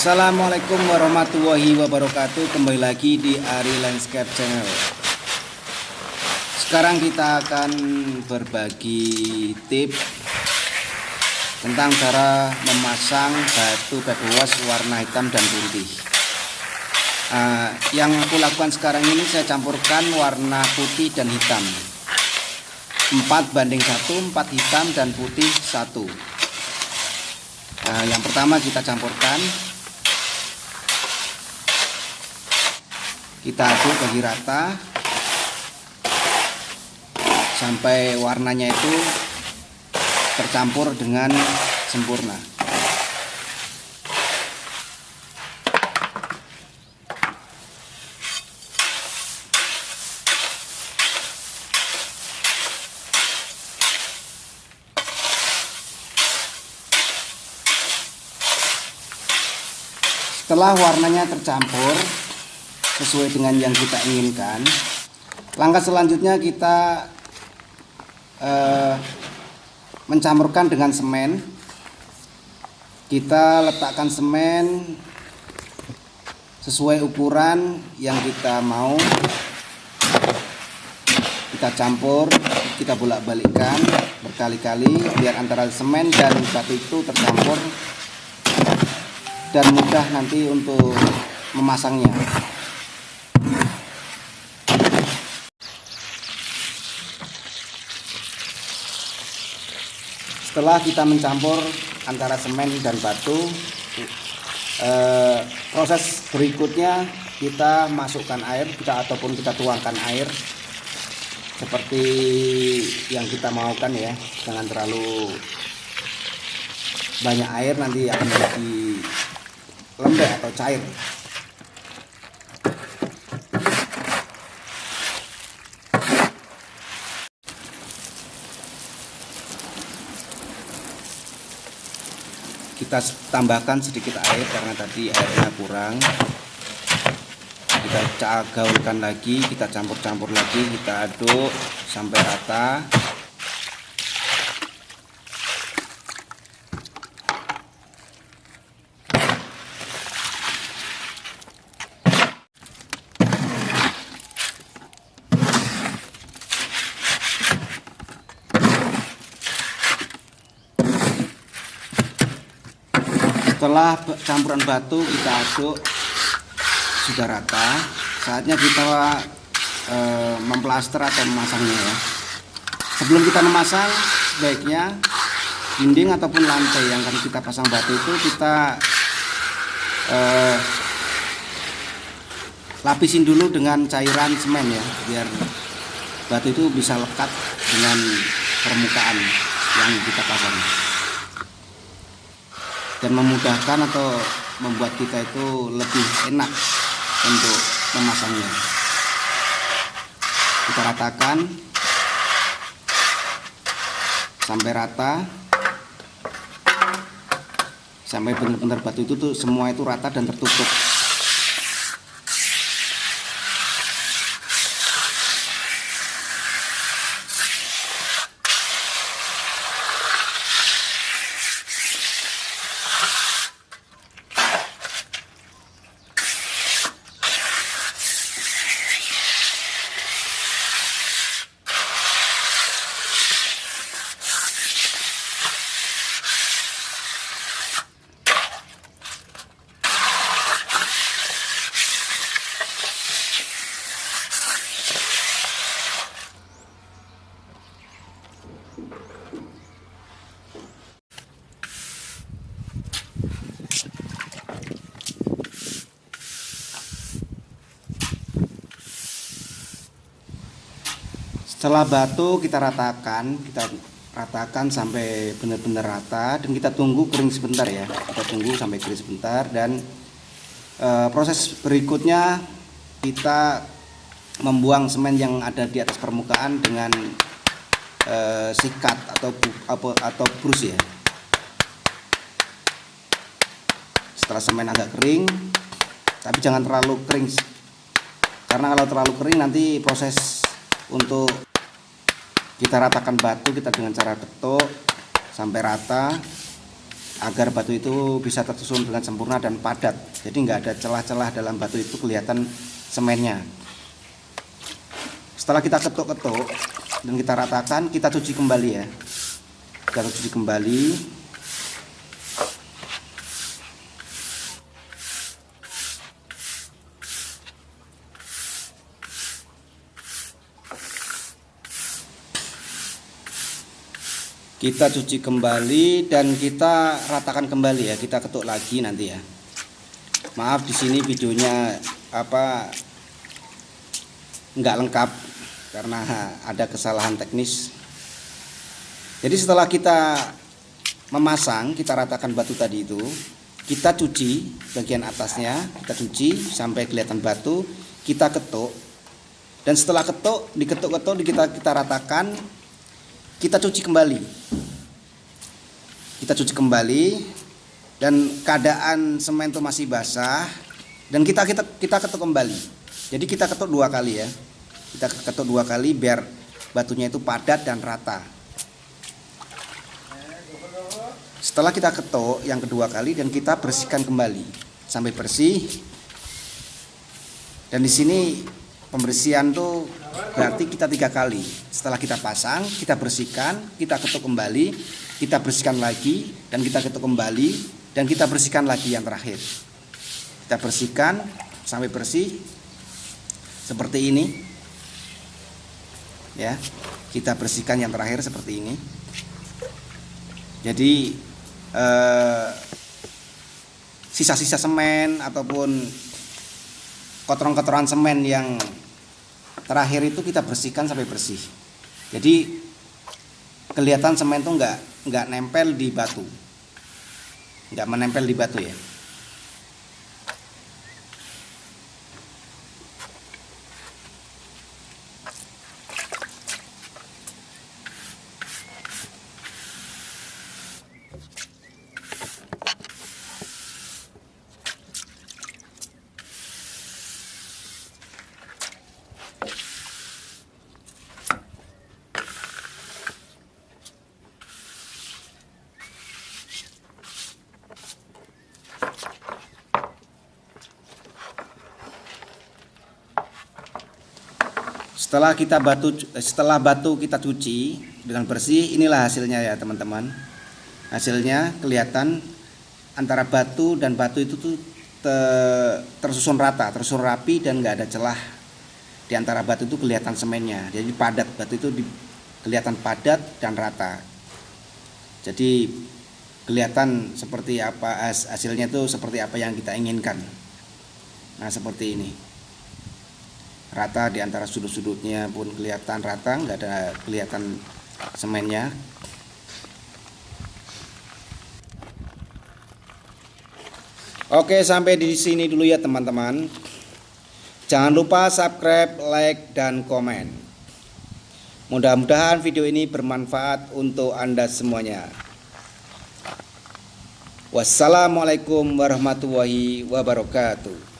Assalamualaikum warahmatullahi wabarakatuh. Kembali lagi di Ari Landscape Channel. Sekarang kita akan berbagi tips tentang cara memasang batu bebas warna hitam dan putih. Yang aku lakukan sekarang ini, saya campurkan warna putih dan hitam 4:1, 4 hitam dan putih 1. Yang pertama kita campurkan, kita aduk bagi rata sampai warnanya itu tercampur dengan sempurna. Setelah warnanya tercampur sesuai dengan yang kita inginkan, langkah selanjutnya kita mencampurkan dengan semen. Kita letakkan semen sesuai ukuran yang kita mau. Kita campur, kita bolak-balikkan berkali-kali biar antara semen dan batu itu tercampur dan mudah nanti untuk memasangnya. Setelah kita mencampur antara semen dan batu, proses berikutnya kita masukkan air, ataupun kita tuangkan air seperti yang kita maukan ya. Jangan terlalu banyak air, nanti akan menjadi lembek atau cair. Kita tambahkan sedikit air karena tadi airnya kurang. Kita gaulkan lagi, kita campur-campur lagi, kita aduk sampai rata. Setelah campuran batu kita aduk sudah rata, saatnya kita memplaster atau memasangnya ya. Sebelum kita memasang, sebaiknya dinding ataupun lantai yang akan kita pasang batu itu kita lapisin dulu dengan cairan semen ya, biar batu itu bisa lekat dengan permukaan yang kita pasang dan memudahkan atau membuat kita itu lebih enak untuk memasangnya. Kita ratakan sampai rata, sampai benar-benar batu itu tuh semua itu rata dan tertutup. Setelah batu kita ratakan sampai benar-benar rata dan kita tunggu kering sebentar ya. Kita tunggu sampai kering sebentar dan proses berikutnya kita membuang semen yang ada di atas permukaan dengan sikat atau brus ya. Setelah semen agak kering, tapi jangan terlalu kering, karena kalau terlalu kering nanti proses untuk kita ratakan batu kita dengan cara ketuk sampai rata agar batu itu bisa tersusun dengan sempurna dan padat. Jadi nggak ada celah-celah dalam batu itu, kelihatan semennya. Setelah kita ketuk-ketuk dan kita ratakan, kita cuci kembali ya. Kita cuci kembali. Kita cuci kembali dan kita ratakan kembali ya, kita ketuk lagi nanti ya. Maaf di sini videonya nggak lengkap karena ada kesalahan teknis. Jadi setelah kita memasang, kita ratakan batu tadi itu, kita cuci bagian atasnya, kita cuci sampai kelihatan batu, kita ketuk. Dan setelah diketuk-ketuk kita ratakan, kita cuci kembali. Kita cuci kembali dan keadaan semen itu masih basah dan kita ketuk kembali. Jadi kita ketuk 2 kali ya. Kita ketuk 2 kali biar batunya itu padat dan rata. Setelah kita ketuk yang kedua kali dan kita bersihkan kembali sampai bersih. Dan di sini pembersihan tuh berarti kita 3 kali. Setelah kita pasang, kita bersihkan, kita ketuk kembali, kita bersihkan lagi, dan kita ketuk kembali, dan kita bersihkan lagi yang terakhir. Kita bersihkan sampai bersih seperti ini. Ya, kita bersihkan yang terakhir seperti ini. Jadi sisa-sisa semen ataupun kotoran-kotoran semen yang terakhir itu kita bersihkan sampai bersih. Jadi kelihatan semen itu nggak nempel di batu, nggak menempel di batu ya. Setelah batu kita cuci dengan bersih, inilah hasilnya ya teman-teman. Hasilnya kelihatan antara batu dan batu itu tuh tersusun rata, tersusun rapi dan nggak ada celah. Di antara batu itu kelihatan semennya. Jadi padat, batu itu kelihatan padat dan rata. Jadi kelihatan seperti apa hasilnya itu, seperti apa yang kita inginkan. Nah seperti ini. Rata di antara sudut-sudutnya pun kelihatan rata, nggak ada kelihatan semennya. Oke, sampai di sini dulu ya teman-teman. Jangan lupa subscribe, like, dan komen. Mudah-mudahan video ini bermanfaat untuk Anda semuanya. Wassalamualaikum warahmatullahi wabarakatuh.